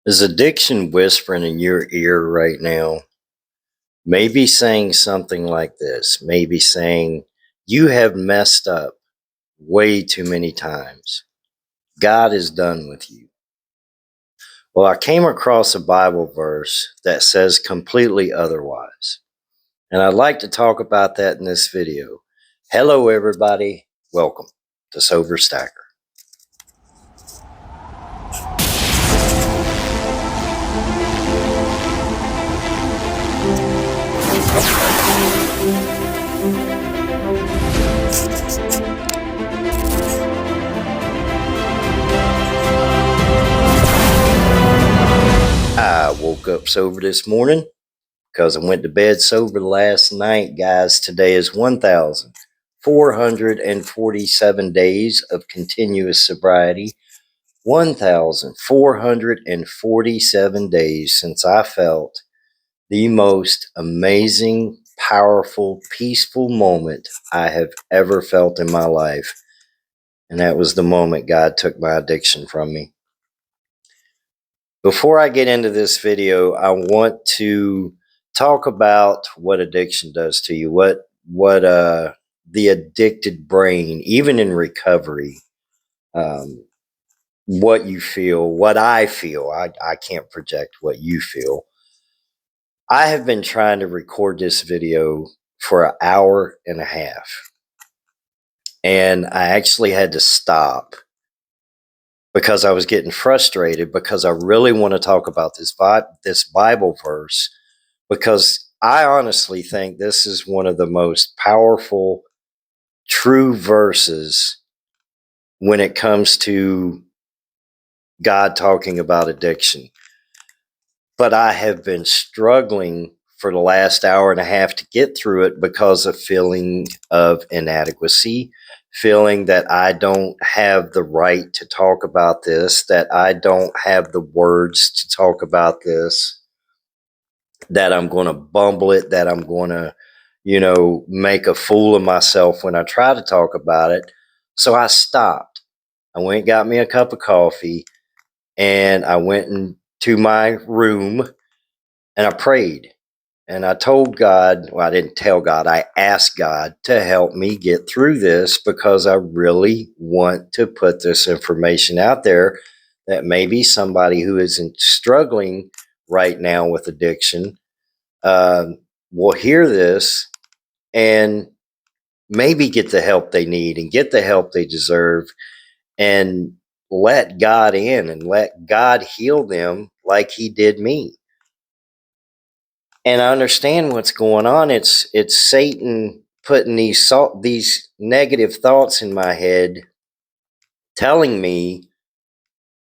Is addiction whispering in your ear right now? Maybe saying something like this, maybe saying, "You have messed up way too many times. God is done with you." Well, I came across a Bible verse that says completely otherwise. And I'd like to talk about that in this video. Hello, everybody. Welcome to Sober Stacker. I woke up sober this morning because I went to bed sober last night, guys. Today is 1,447 days of continuous sobriety. 1,447 days since I felt the most amazing, powerful, peaceful moment I have ever felt in my life. And that was the moment God took my addiction from me. Before I get into this video, I want to talk about what addiction does to you, what the addicted brain, even in recovery, what you feel, what I feel. I can't project what you feel. I have been trying to record this video for an hour and a half, and I actually had to stop because I was getting frustrated because I really want to talk about this Bible verse, because I honestly think this is one of the most powerful, true verses when it comes to God talking about addiction. But I have been struggling for the last hour and a half to get through it because of feeling of inadequacy, feeling that I don't have the right to talk about this, that I don't have the words to talk about this, that I'm going to bumble it, that I'm going to, make a fool of myself when I try to talk about it. So I stopped. I went and got me a cup of coffee, and I went into my room and I prayed. And I told God, well, I didn't tell God, I asked God to help me get through this because I really want to put this information out there that maybe somebody who isn't struggling right now with addiction will hear this and maybe get the help they need and get the help they deserve, and let God in and let God heal them like he did me. And I understand what's going on. It's Satan putting these negative thoughts in my head, telling me,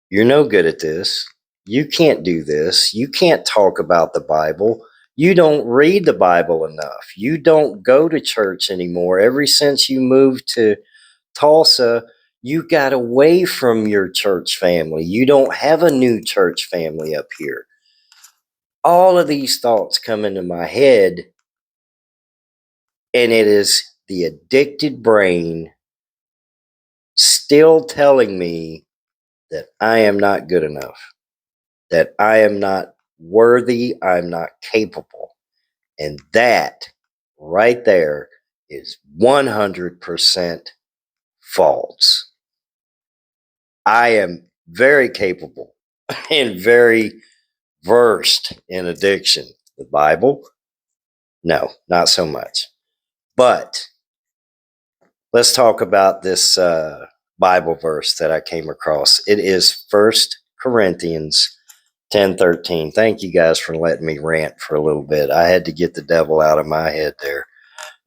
"You're no good at this. You can't do this. You can't talk about the Bible. You don't read the Bible enough. You don't go to church anymore. Ever since you moved to Tulsa, you got away from your church family. You don't have a new church family up here." All of these thoughts come into my head, and it is the addicted brain still telling me that I am not good enough, that I am not worthy, I'm not capable. And that right there is 100% false. I am very capable and very versed in addiction. The Bible? No, not so much. But let's talk about this Bible verse that I came across. It is 1 Corinthians 10:13. Thank you guys for letting me rant for a little bit. I had to get the devil out of my head there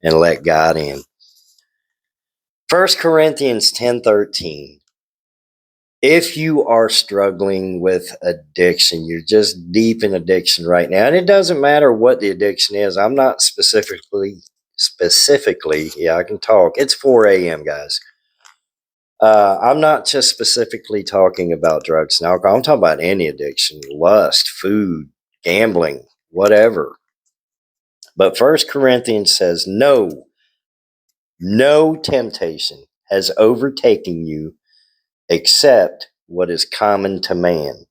and let God in. 1 Corinthians 10:13. If you are struggling with addiction, you're just deep in addiction right now, and it doesn't matter what the addiction is. I'm not specifically, yeah, I can talk. It's 4 a.m., guys. I'm not just specifically talking about drugs and alcohol. I'm talking about any addiction: lust, food, gambling, whatever. But 1 Corinthians says, no temptation has overtaken you except what is common to man.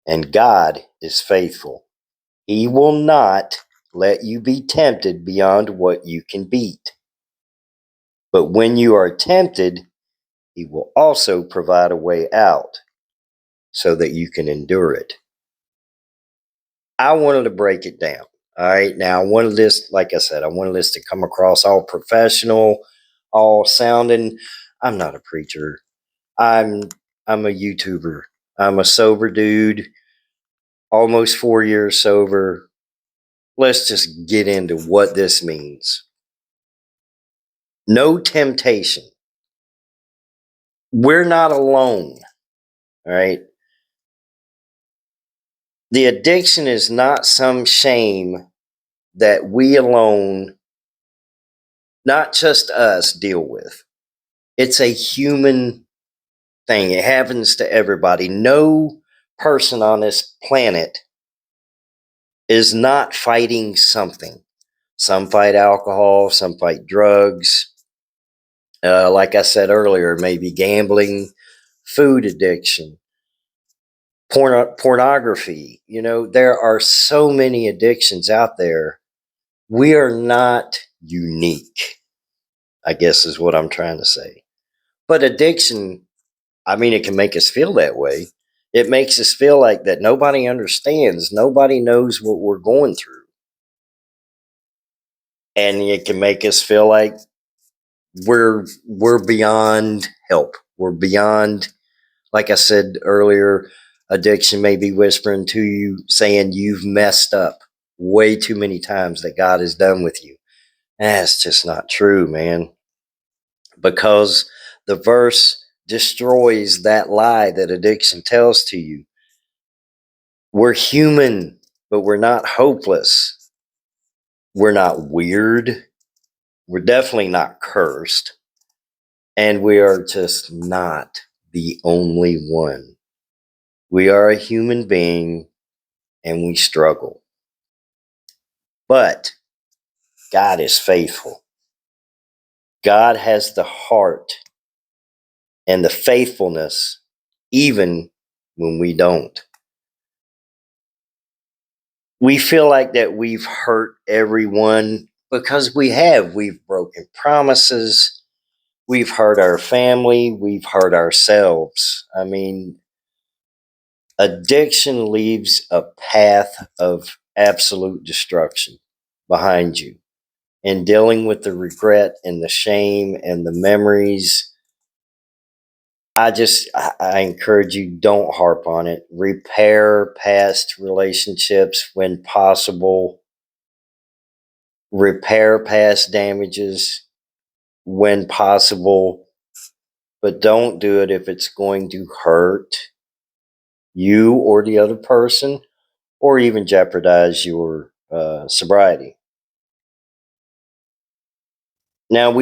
And God is faithful. He will not let you be tempted beyond what you can beat. But when you are tempted, He will also provide a way out so that you can endure it. I wanted to break it down. All right. Now, I wanted this, like I said, I wanted this to come across all professional, all sounding. I'm not a preacher. I'm I'm a YouTuber. I'm a sober dude, almost 4 years sober. Let's just get into what this means. No temptation. We're not alone. All right. The addiction is not some shame that we alone, not just us, deal with. It's a human thing. It happens to everybody. No person on this planet is not fighting something. Some fight alcohol, some fight drugs. Like I said earlier, maybe gambling, food addiction, pornography. You know, there are so many addictions out there. We are not unique, I guess is what I'm trying to say. But addiction, I mean, it can make us feel that way. It makes us feel like that nobody understands, nobody knows what we're going through. And it can make us feel like we're beyond help. We're beyond, like I said earlier, addiction may be whispering to you saying you've messed up way too many times that God is done with you. That's just not true, man. Because the verse destroys that lie that addiction tells to you. We're human, but we're not hopeless. We're not weird. We're definitely not cursed. And we are just not the only one. We are a human being and we struggle. But God is faithful. God has the heart and the faithfulness even when we don't. We feel like that we've hurt everyone because we have. We've broken promises. We've hurt our family. We've hurt ourselves. I mean, addiction leaves a path of absolute destruction behind you. And dealing with the regret and the shame and the memories, I encourage you, don't harp on it. Repair past relationships when possible. Repair past damages when possible, but don't do it if it's going to hurt you or the other person or even jeopardize your sobriety. Now,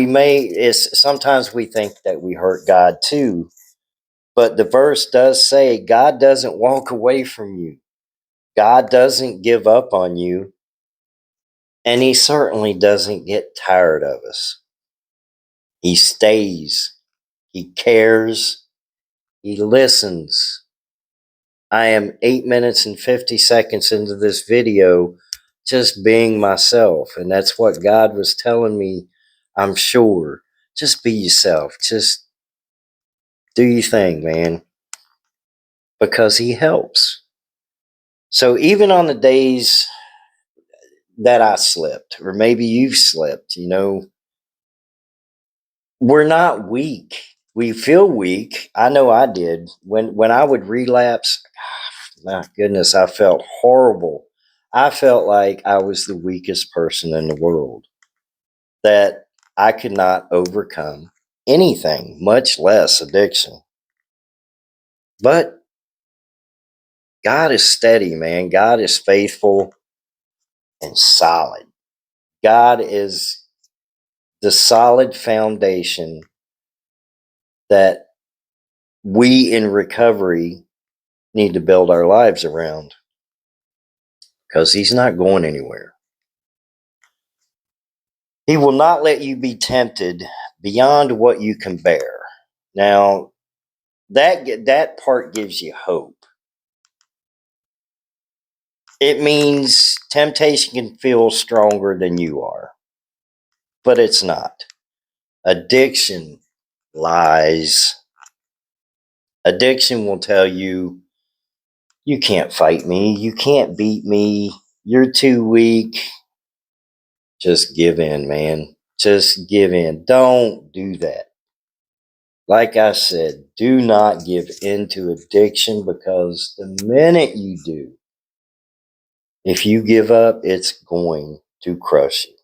sometimes we think that we hurt God too, but the verse does say God doesn't walk away from you. God doesn't give up on you, and He certainly doesn't get tired of us. He stays, He cares, He listens. I am 8 minutes and 50 seconds into this video just being myself. And that's what God was telling me, I'm sure. Just be yourself. Just do your thing, man. Because He helps. So even on the days that I slipped, or maybe you've slipped, we're not weak. We feel weak. I know I did. When I would relapse, my goodness, I felt horrible. I felt like I was the weakest person in the world, that I could not overcome anything, much less addiction. But God is steady, man. God is faithful and solid. God is the solid foundation that we in recovery need to build our lives around, because He's not going anywhere. He will not let you be tempted beyond what you can bear. Now, that part gives you hope. It means temptation can feel stronger than you are, but it's not. Addiction lies. Addiction will tell you, you can't fight me, you can't beat me, you're too weak. Just give in, man. Just give in. Don't do that. Like I said, do not give in to addiction, because the minute you do, if you give up, it's going to crush you.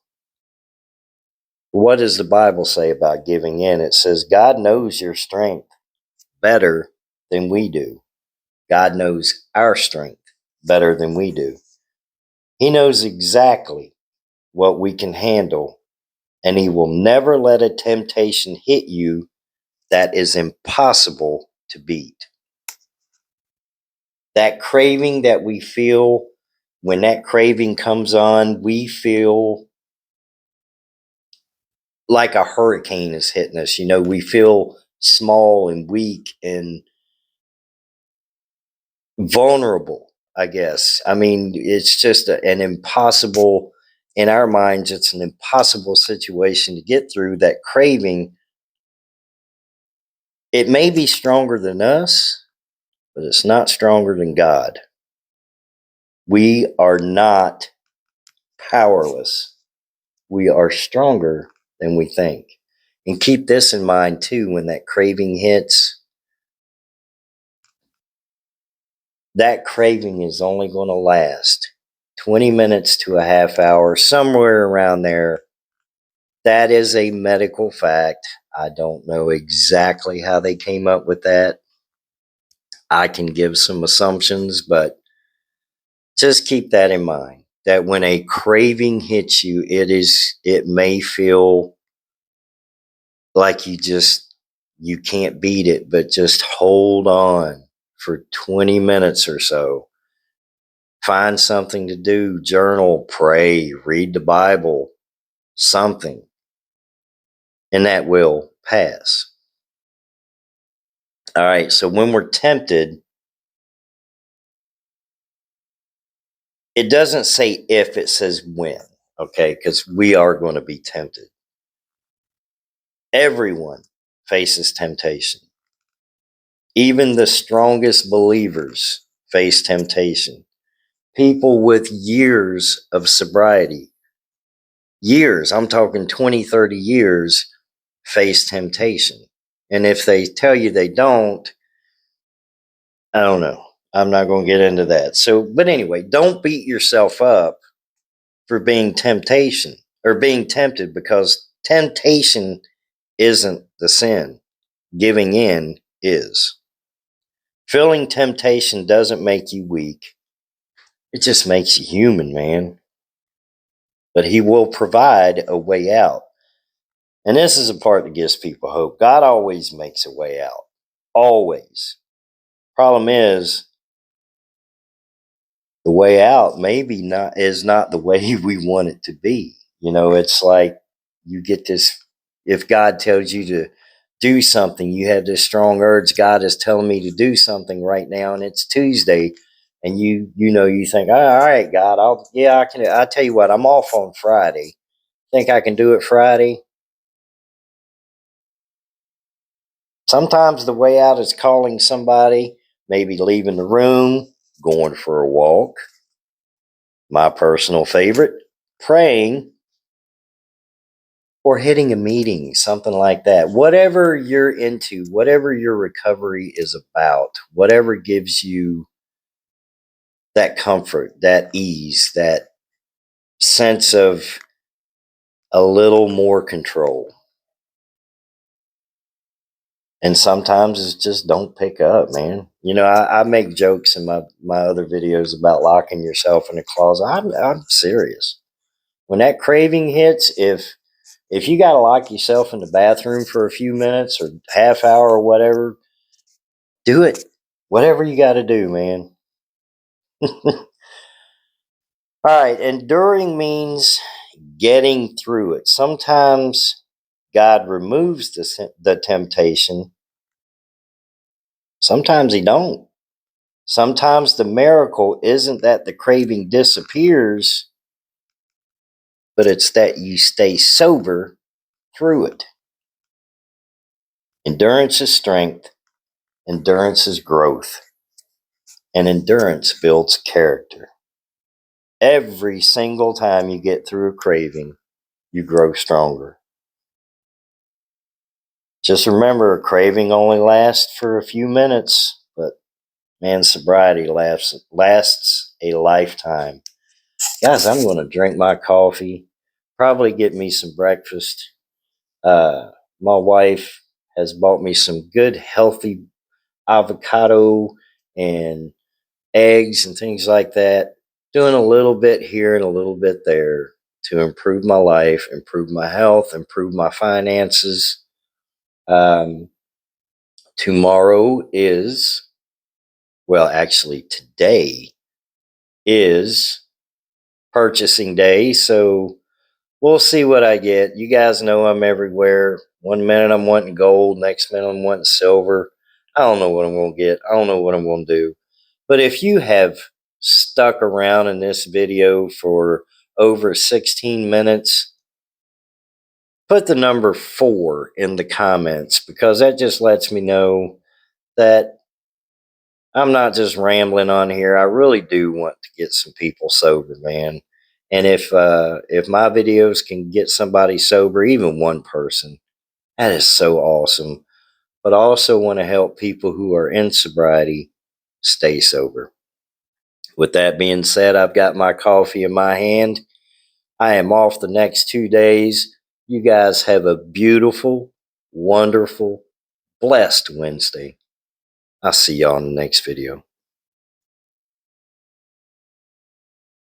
What does the Bible say about giving in? It says God knows your strength better than we do. God knows our strength better than we do. He knows exactly what we can handle, and He will never let a temptation hit you that is impossible to beat. That craving that we feel, when that craving comes on, we feel like a hurricane is hitting us. We feel small and weak and vulnerable, I guess. I mean, it's just an impossible, in our minds, it's an impossible situation to get through. That craving, it may be stronger than us, but it's not stronger than God. We are not powerless. We are stronger than we think. And keep this in mind too, when that craving hits, that craving is only going to last 20 minutes to a half hour, somewhere around there. That is a medical fact. I don't know exactly how they came up with that. I can give some assumptions, but just keep that in mind, that when a craving hits you, it may feel like you can't beat it, but just hold on for 20 minutes or so. Find something to do, journal, pray, read the Bible, something, and that will pass. All right, so when we're tempted, it doesn't say if, it says when, okay? Because we are going to be tempted. Everyone faces temptation. Even the strongest believers face temptation. People with years of sobriety, years, I'm talking 20, 30 years, face temptation. And if they tell you they don't, I don't know. I'm not going to get into that. So, but anyway, don't beat yourself up for being temptation or being tempted, because temptation isn't the sin. Giving in is. Feeling temptation doesn't make you weak. It just makes you human, man. But He will provide a way out. And this is a part that gives people hope. God always makes a way out. Always. Problem is, the way out maybe not is not the way we want it to be. It's like you get this, if God tells you to do something, you have this strong urge, God is telling me to do something right now, and it's Tuesday, and you think, all right, God, I can. I tell you what, I'm off on Friday. Think I can do it Friday? Sometimes the way out is calling somebody, maybe leaving the room, going for a walk. My personal favorite, praying, or hitting a meeting, something like that. Whatever you're into, whatever your recovery is about, whatever gives you that comfort, that ease, that sense of a little more control. And sometimes it's just don't pick up, man. I make jokes in my other videos about locking yourself in a closet. I'm serious. When that craving hits, if you got to lock yourself in the bathroom for a few minutes or half hour or whatever, do it. Whatever you got to do, man. All right. Enduring means getting through it. Sometimes God removes the temptation. Sometimes He don't. Sometimes the miracle isn't that the craving disappears, but it's that you stay sober through it. Endurance is strength, endurance is growth, and endurance builds character. Every single time you get through a craving, you grow stronger. Just remember, a craving only lasts for a few minutes, but man, sobriety lasts a lifetime. Guys, I'm going to drink my coffee, probably get me some breakfast. Uh, my wife has bought me some good, healthy avocado and eggs and things like that. Doing a little bit here and a little bit there to improve my life, improve my health, improve my finances. Um, Tomorrow is, well, actually, today is purchasing day. So we'll see what I get. You guys know I'm everywhere. One minute I'm wanting gold, next minute I'm wanting silver. I don't know what I'm going to get. I don't know what I'm going to do. But if you have stuck around in this video for over 16 minutes, put the number 4 in the comments, because that just lets me know that I'm not just rambling on here. I really do want to get some people sober, man. And if my videos can get somebody sober, even one person, that is so awesome. But I also want to help people who are in sobriety stay sober. With that being said, I've got my coffee in my hand. I am off the next 2 days. You guys have a beautiful, wonderful, blessed Wednesday. I'll see y'all in the next video.